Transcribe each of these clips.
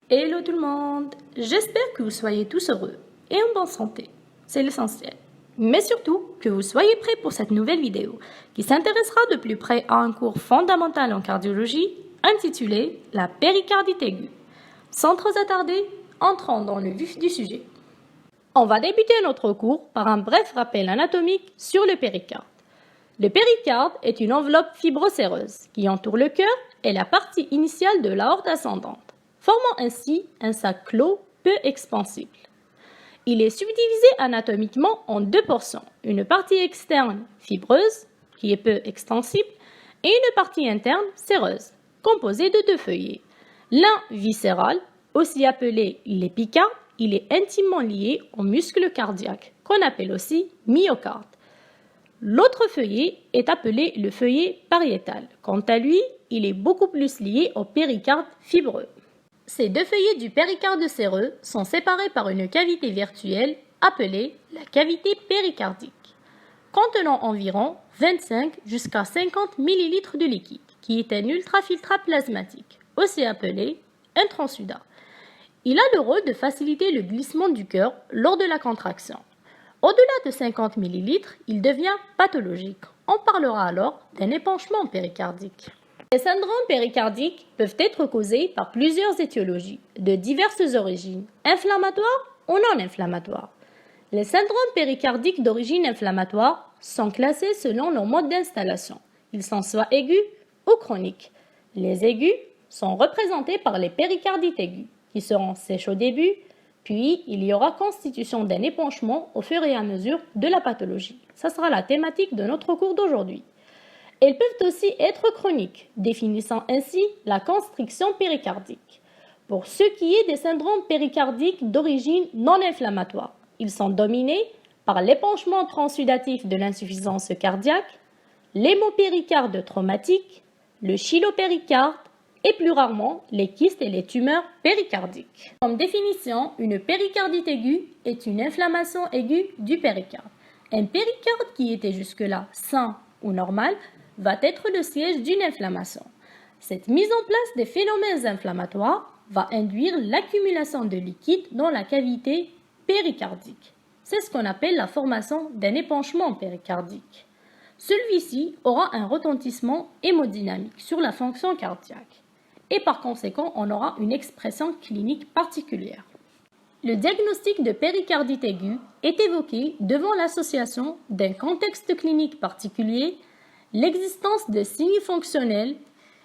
Hello tout le monde, j'espère que vous soyez tous heureux et en bonne santé, c'est l'essentiel. Mais surtout que vous soyez prêts pour cette nouvelle vidéo qui s'intéressera de plus près à un cours fondamental en cardiologie intitulé La péricardite aiguë. Sans trop attarder, entrons dans le vif du sujet. On va débuter notre cours par un bref rappel anatomique sur le péricarde. Le péricarde est une enveloppe fibrocéreuse qui entoure le cœur et la partie initiale de l'aorte ascendante, formant ainsi un sac clos peu expansible. Il est subdivisé anatomiquement en deux portions, une partie externe fibreuse, qui est peu extensible, et une partie interne séreuse, composée de deux feuillets. L'un viscéral, aussi appelé l'épicarde, il est intimement lié au muscle cardiaque, qu'on appelle aussi myocarde. L'autre feuillet est appelé le feuillet pariétal. Quant à lui, il est beaucoup plus lié au péricarde fibreux. Ces deux feuillets du péricarde séreux sont séparés par une cavité virtuelle appelée la cavité péricardique, contenant environ 25 jusqu'à 50 ml de liquide, qui est un ultrafiltrat plasmatique, aussi appelé un transsudat. Il a le rôle de faciliter le glissement du cœur lors de la contraction. Au-delà de 50 ml, il devient pathologique. On parlera alors d'un épanchement péricardique. Les syndromes péricardiques peuvent être causés par plusieurs étiologies, de diverses origines, inflammatoires ou non inflammatoires. Les syndromes péricardiques d'origine inflammatoire sont classés selon leur mode d'installation. Ils sont soit aigus ou chroniques. Les aigus sont représentés par les péricardites aigus, qui seront sèches au début, puis il y aura constitution d'un épanchement au fur et à mesure de la pathologie. Ça sera la thématique de notre cours d'aujourd'hui. Elles peuvent aussi être chroniques, définissant ainsi la constriction péricardique. Pour ce qui est des syndromes péricardiques d'origine non inflammatoire, ils sont dominés par l'épanchement transsudatif de l'insuffisance cardiaque, l'hémopéricarde traumatique, le chylopéricarde et plus rarement les kystes et les tumeurs péricardiques. Comme définition, une péricardite aiguë est une inflammation aiguë du péricarde. Un péricarde qui était jusque-là sain ou normal va être le siège d'une inflammation. Cette mise en place des phénomènes inflammatoires va induire l'accumulation de liquide dans la cavité péricardique. C'est ce qu'on appelle la formation d'un épanchement péricardique. Celui-ci aura un retentissement hémodynamique sur la fonction cardiaque et par conséquent on aura une expression clinique particulière. Le diagnostic de péricardite aiguë est évoqué devant l'association d'un contexte clinique particulier, l'existence de signes fonctionnels,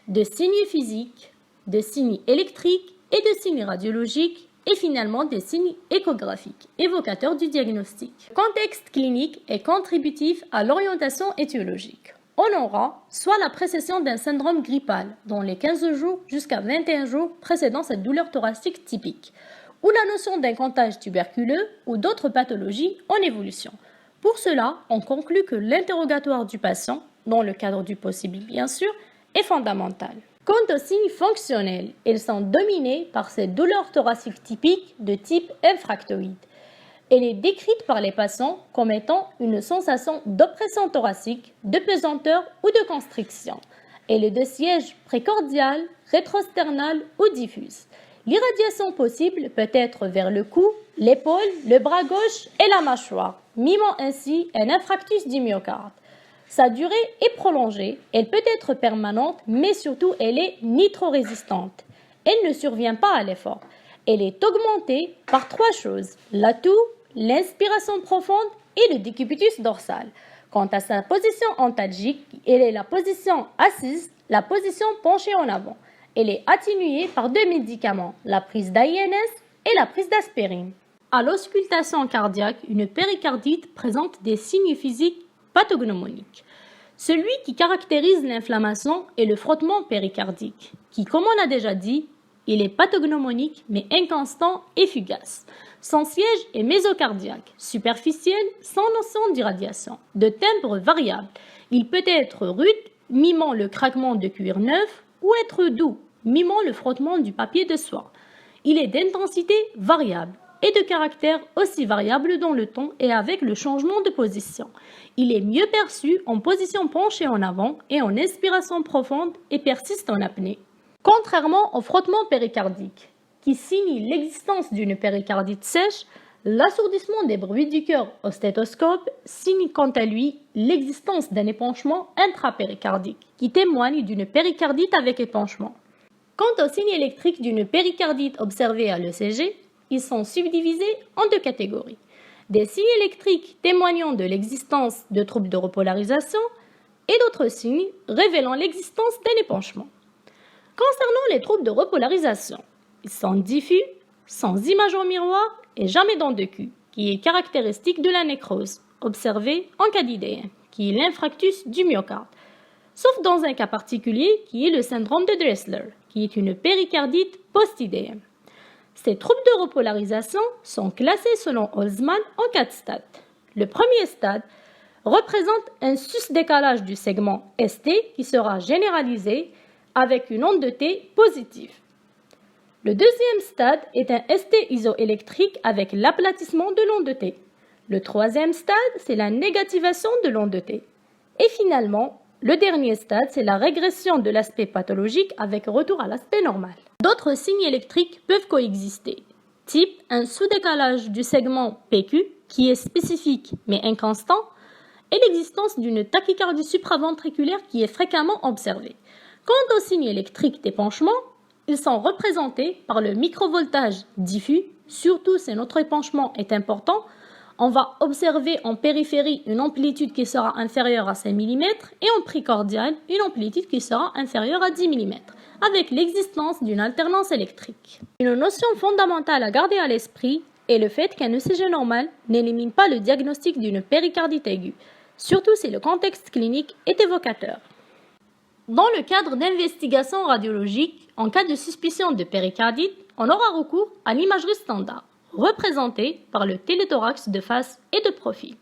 de signes physiques, de signes électriques et de signes radiologiques et finalement des signes échographiques, évocateurs du diagnostic. Le contexte clinique est contributif à l'orientation étiologique. On aura soit la précession d'un syndrome grippal dans les 15 jours jusqu'à 21 jours précédant cette douleur thoracique typique, ou la notion d'un comptage tuberculeux ou d'autres pathologies en évolution. Pour cela, on conclut que l'interrogatoire du patient, dans le cadre du possible bien sûr, est fondamental. Quant aux signes fonctionnels, ils sont dominés par ces douleurs thoraciques typiques de type infractoïde. Elle est décrite par les patients comme étant une sensation d'oppression thoracique, de pesanteur ou de constriction. Elle est de siège précordial, rétrosternal ou diffuse. L'irradiation possible peut être vers le cou, l'épaule, le bras gauche et la mâchoire, mimant ainsi un infarctus du myocarde. Sa durée est prolongée, elle peut être permanente, mais surtout elle est nitrorésistante. Elle ne survient pas à l'effort. Elle est augmentée par trois choses, l'atout, l'inspiration profonde et le décubitus dorsal. Quant à sa position antalgique, elle est la position assise, la position penchée en avant. Elle est atténuée par deux médicaments, la prise d'AINS et la prise d'aspirine. À l'auscultation cardiaque, une péricardite présente des signes physiques pathognomoniques. Celui qui caractérise l'inflammation est le frottement péricardique, qui, comme on a déjà dit, il est pathognomonique mais inconstant et fugace. Son siège est mésocardiaque, superficiel, sans notion d'irradiation, de timbre variable. Il peut être rude, mimant le craquement de cuir neuf, ou être doux, mimant le frottement du papier de soie. Il est d'intensité variable et de caractère aussi variable dans le temps et avec le changement de position. Il est mieux perçu en position penchée en avant et en inspiration profonde et persiste en apnée. Contrairement au frottement péricardique, qui signe l'existence d'une péricardite sèche, l'assourdissement des bruits du cœur au stéthoscope signe quant à lui l'existence d'un épanchement intrapéricardique qui témoigne d'une péricardite avec épanchement. Quant aux signes électriques d'une péricardite observée à l'ECG, ils sont subdivisés en deux catégories. Des signes électriques témoignant de l'existence de troubles de repolarisation et d'autres signes révélant l'existence d'un épanchement. Concernant les troubles de repolarisation, ils sont diffus, sans image en miroir et jamais dans de Q, qui est caractéristique de la nécrose, observée en cas d'IDM, qui est l'infarctus du myocarde, sauf dans un cas particulier qui est le syndrome de Dressler, qui est une péricardite post-IDM. Ces troubles de repolarisation sont classés selon Holzmann en 4 stades. Le premier stade représente un sus-décalage du segment ST qui sera généralisé avec une onde de T positive. Le deuxième stade est un ST isoélectrique avec l'aplatissement de l'onde de T. Le troisième stade, c'est la négativation de l'onde de T. Et finalement, le dernier stade, c'est la régression de l'aspect pathologique avec retour à l'aspect normal. D'autres signes électriques peuvent coexister, type un sous-décalage du segment PQ qui est spécifique mais inconstant et l'existence d'une tachycardie supraventriculaire qui est fréquemment observée. Quant aux signes électriques d'épanchement, ils sont représentés par le microvoltage diffus, surtout si notre épanchement est important. On va observer en périphérie une amplitude qui sera inférieure à 5 mm et en précordial une amplitude qui sera inférieure à 10 mm, avec l'existence d'une alternance électrique. Une notion fondamentale à garder à l'esprit est le fait qu'un ECG normal n'élimine pas le diagnostic d'une péricardite aiguë, surtout si le contexte clinique est évocateur. Dans le cadre d'investigations radiologiques, en cas de suspicion de péricardite, on aura recours à l'imagerie standard, représentée par le téléthorax de face et de profil.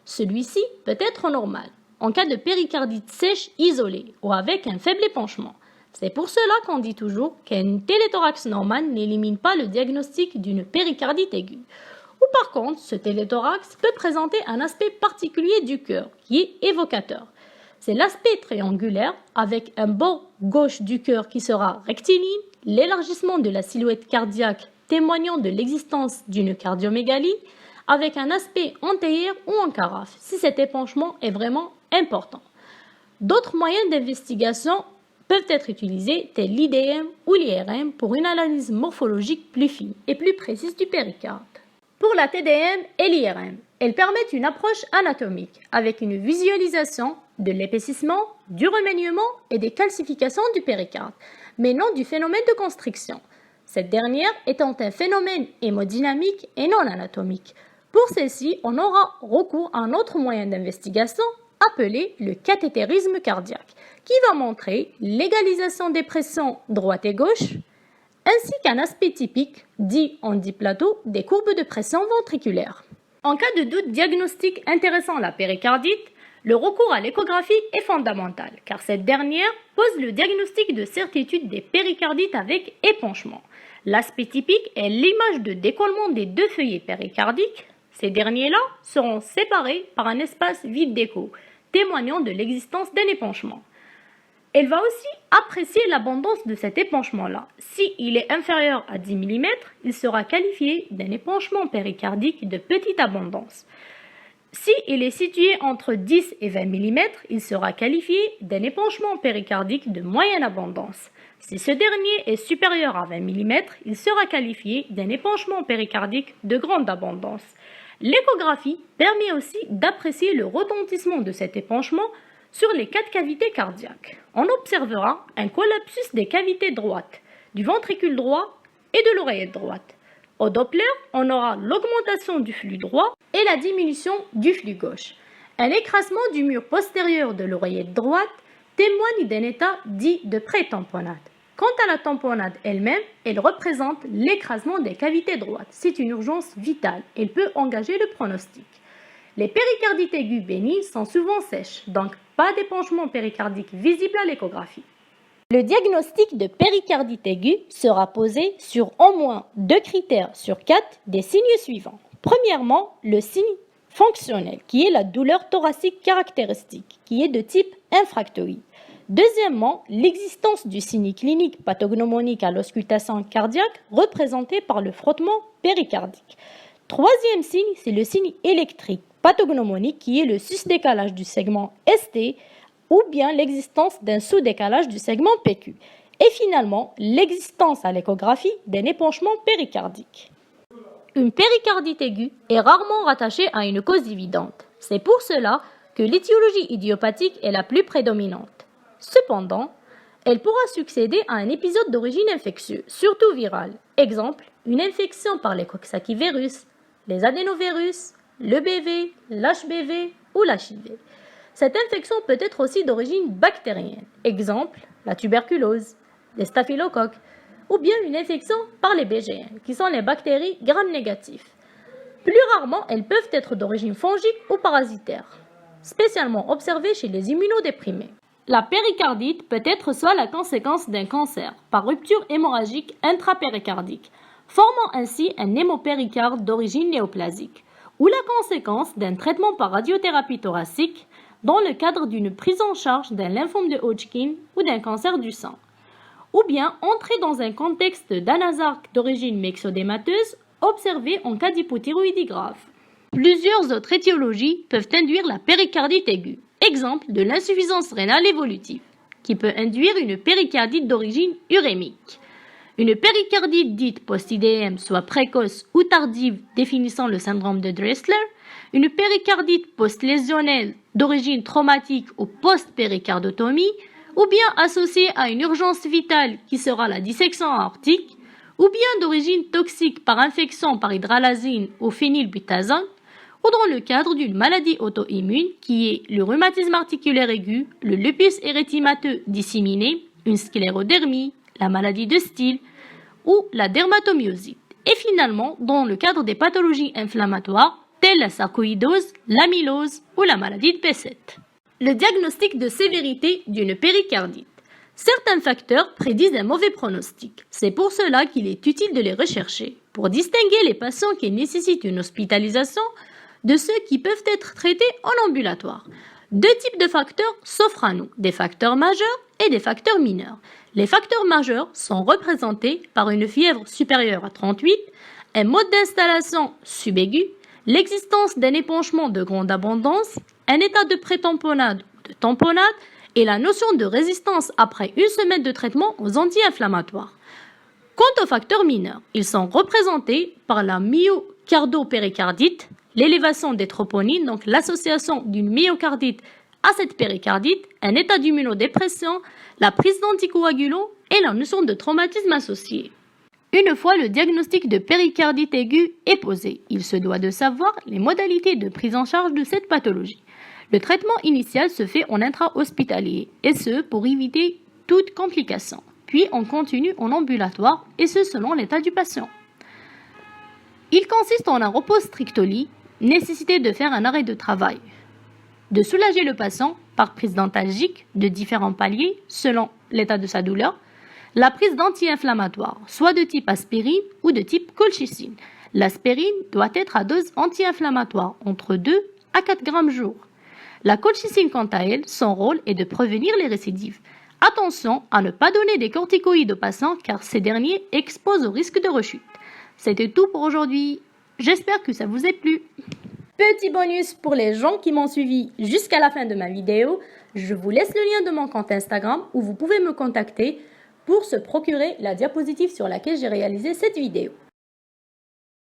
Celui-ci peut être normal, en cas de péricardite sèche isolée ou avec un faible épanchement. C'est pour cela qu'on dit toujours qu'un téléthorax normal n'élimine pas le diagnostic d'une péricardite aiguë. Ou par contre, ce téléthorax peut présenter un aspect particulier du cœur, qui est évocateur. C'est l'aspect triangulaire avec un bord gauche du cœur qui sera rectiligne, l'élargissement de la silhouette cardiaque témoignant de l'existence d'une cardiomégalie avec un aspect en théière ou en carafe, si cet épanchement est vraiment important. D'autres moyens d'investigation peuvent être utilisés, tels l'IDM ou l'IRM, pour une analyse morphologique plus fine et plus précise du péricarde. Pour la TDM et l'IRM, elles permettent une approche anatomique avec une visualisation de l'épaississement, du remaniement et des calcifications du péricarde, mais non du phénomène de constriction. Cette dernière étant un phénomène hémodynamique et non anatomique. Pour celle-ci, on aura recours à un autre moyen d'investigation appelé le cathétérisme cardiaque, qui va montrer l'égalisation des pressions droite et gauche, ainsi qu'un aspect typique, dit en diplateau, des courbes de pression ventriculaire. En cas de doute diagnostique intéressant la péricardite, le recours à l'échographie est fondamental, car cette dernière pose le diagnostic de certitude des péricardites avec épanchement. L'aspect typique est l'image de décollement des deux feuillets péricardiques. Ces derniers-là seront séparés par un espace vide d'écho, témoignant de l'existence d'un épanchement. Elle va aussi apprécier l'abondance de cet épanchement-là. Si il est inférieur à 10 mm, il sera qualifié d'un épanchement péricardique de petite abondance. Si il est situé entre 10 et 20 mm, il sera qualifié d'un épanchement péricardique de moyenne abondance. Si ce dernier est supérieur à 20 mm, il sera qualifié d'un épanchement péricardique de grande abondance. L'échographie permet aussi d'apprécier le retentissement de cet épanchement sur les 4 cavités cardiaques. On observera un collapsus des cavités droites, du ventricule droit et de l'oreillette droite. Au Doppler, on aura l'augmentation du flux droit et la diminution du flux gauche. Un écrasement du mur postérieur de l'oreillette droite témoigne d'un état dit de pré-tamponnade. Quant à la tamponnade elle-même, elle représente l'écrasement des cavités droites. C'est une urgence vitale. Elle peut engager le pronostic. Les péricardites aiguës bénignes sont souvent sèches, donc pas d'épanchement péricardique visible à l'échographie. Le diagnostic de péricardite aiguë sera posé sur au moins 2 critères sur 4 des signes suivants. Premièrement, le signe fonctionnel, qui est la douleur thoracique caractéristique, qui est de type infractoïde. Deuxièmement, l'existence du signe clinique pathognomonique à l'auscultation cardiaque représenté par le frottement péricardique. Troisième signe, c'est le signe électrique pathognomonique qui est le sus-décalage du segment ST ou bien l'existence d'un sous-décalage du segment PQ. Et finalement, l'existence à l'échographie d'un épanchement péricardique. Une péricardite aiguë est rarement rattachée à une cause évidente. C'est pour cela que l'étiologie idiopathique est la plus prédominante. Cependant, elle pourra succéder à un épisode d'origine infectieuse, surtout virale. Exemple, une infection par les coxsackie-virus, les adénovirus, le BV, l'HBV ou l'HIV. Cette infection peut être aussi d'origine bactérienne. Exemple, la tuberculose, les staphylocoques, ou bien une infection par les BGN, qui sont les bactéries gram-négatives. Plus rarement, elles peuvent être d'origine fongique ou parasitaire, spécialement observées chez les immunodéprimés. La péricardite peut être soit la conséquence d'un cancer par rupture hémorragique intrapéricardique, formant ainsi un hémopéricarde d'origine néoplasique, ou la conséquence d'un traitement par radiothérapie thoracique dans le cadre d'une prise en charge d'un lymphome de Hodgkin ou d'un cancer du sang, ou bien entrer dans un contexte d'anasarque d'origine myxodémateuse observé en cas d'hypothyroïdie grave. Plusieurs autres étiologies peuvent induire la péricardite aiguë. Exemple de l'insuffisance rénale évolutive, qui peut induire une péricardite d'origine urémique. Une péricardite dite post-IDM, soit précoce ou tardive, définissant le syndrome de Dressler. Une péricardite post-lésionnelle d'origine traumatique ou post-péricardotomie, ou bien associée à une urgence vitale qui sera la dissection aortique, ou bien d'origine toxique par infection par hydralazine ou phénylbutazone, ou dans le cadre d'une maladie auto-immune qui est le rhumatisme articulaire aigu, le lupus érythémateux disséminé, une sclérodermie, la maladie de Steele ou la dermatomyosite. Et finalement, dans le cadre des pathologies inflammatoires telles la sarcoïdose, l'amylose ou la maladie de Behçet. Le diagnostic de sévérité d'une péricardite. Certains facteurs prédisent un mauvais pronostic. C'est pour cela qu'il est utile de les rechercher, pour distinguer les patients qui nécessitent une hospitalisation de ceux qui peuvent être traités en ambulatoire. Deux types de facteurs s'offrent à nous, des facteurs majeurs et des facteurs mineurs. Les facteurs majeurs sont représentés par une fièvre supérieure à 38, un mode d'installation subaigu, l'existence d'un épanchement de grande abondance, un état de prétamponnade ou de tamponnade et la notion de résistance après une semaine de traitement aux anti-inflammatoires. Quant aux facteurs mineurs, ils sont représentés par la myocardopéricardite, l'élévation des troponines, donc l'association d'une myocardite à cette péricardite, un état d'immunodépression, la prise d'anticoagulants et la notion de traumatisme associé. Une fois le diagnostic de péricardite aiguë est posé, il se doit de savoir les modalités de prise en charge de cette pathologie. Le traitement initial se fait en intra-hospitalier, et ce pour éviter toute complication. Puis on continue en ambulatoire, et ce selon l'état du patient. Il consiste en un repos strict au lit, nécessité de faire un arrêt de travail, de soulager le patient par prise d'antalgique de différents paliers selon l'état de sa douleur, la prise d'anti-inflammatoires, soit de type aspirine ou de type colchicine. L'aspirine doit être à dose anti-inflammatoire entre 2 à 4 grammes jour. La colchicine, quant à elle, son rôle est de prévenir les récidives. Attention à ne pas donner des corticoïdes aux patients car ces derniers exposent au risque de rechute. C'était tout pour aujourd'hui. J'espère que ça vous a plu. Petit bonus pour les gens qui m'ont suivi jusqu'à la fin de ma vidéo, je vous laisse le lien de mon compte Instagram où vous pouvez me contacter pour se procurer la diapositive sur laquelle j'ai réalisé cette vidéo.